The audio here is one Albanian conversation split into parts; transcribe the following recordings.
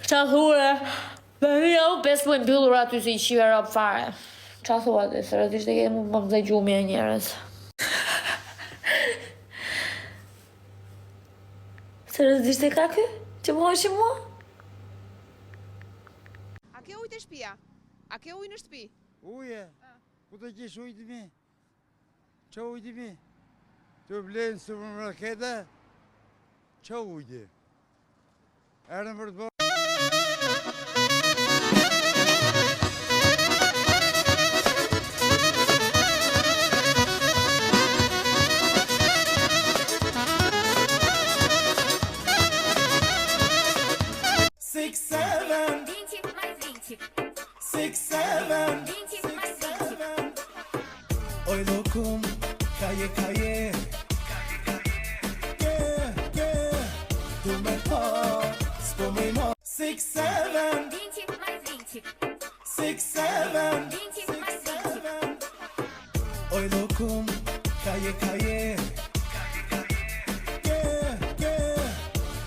Qa thua? Jo, 5 muaj mbyllur aty si qive rap fare. Qa thua ti? Seriozisht e ke më mëzaj gjumi e njerës. Seriozisht e ka ky? Që më hoqë mua? A ke ujë të shtëpia? A ke ujë në shtëpi? Uje? Ku të gjesh ujë të mi? Qa ujë të mi? Të blenë së më rakete? Qa ujë të? Erën për të bërë? Oj lokum, kaje kaje, du me pa, s'po me ma. 6-7, 6-7, oj lokum, kaje kaje,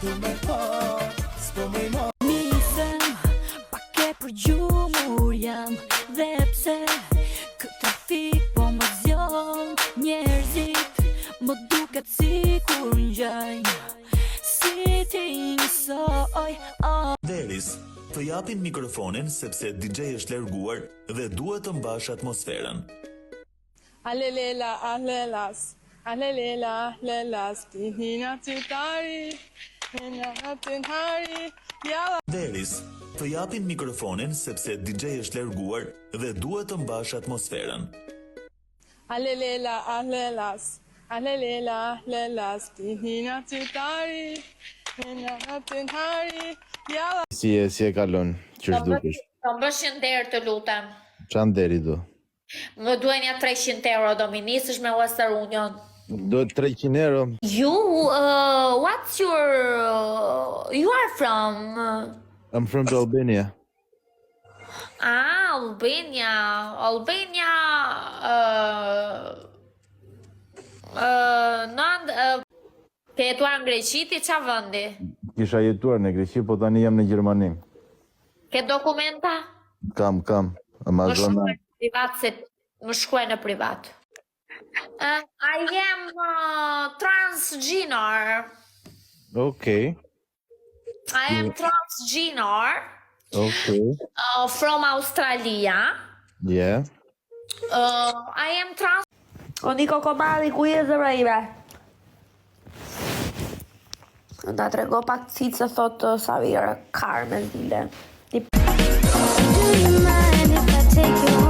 du me pa, s'po me ma. Nisem, pak e për gjumur jam, dhe pse këtë trafik po më zjon. Njerëzit më duket si kur ngjajnë, si ti njësoj. Deris, të japin mikrofonin sepse DJ është larguar dhe duhet të mbash atmosferën. Alelela, alelas, alelela, alelas, ti hina qytari, hina hatin hari, jala. Deris, të japin mikrofonin sepse DJ është larguar dhe duhet të mbash atmosferën. Alelela, alelas, alelela, alelas, ti hina qytari, hina hatin hari, jala. Si e kalon, që është dukesh? Të më bësh nder të lutem. Qa nderi do? Më duhen ja 300 euro, do mi nisësh me Western Union. Do 300 euro? You, what's your, you are from? I'm from Albania. Ah, Albania, Albania, ke jetuar në Greqi, ti qa vëndi? Kisha jetuar në Greqi, po tani jam në Gjermani. Ke dokumenta? Kam, Më shkuaj Amazona. në privat, se më shkuaj në privat. I am transgender. Okay. I am transgender. Okay. From Australia. Yeah. I am trans... O Niko Komari, ku je zëra ime? Da trego pak cicë, thot Savira, Carmen, dile. Do you mind if I take you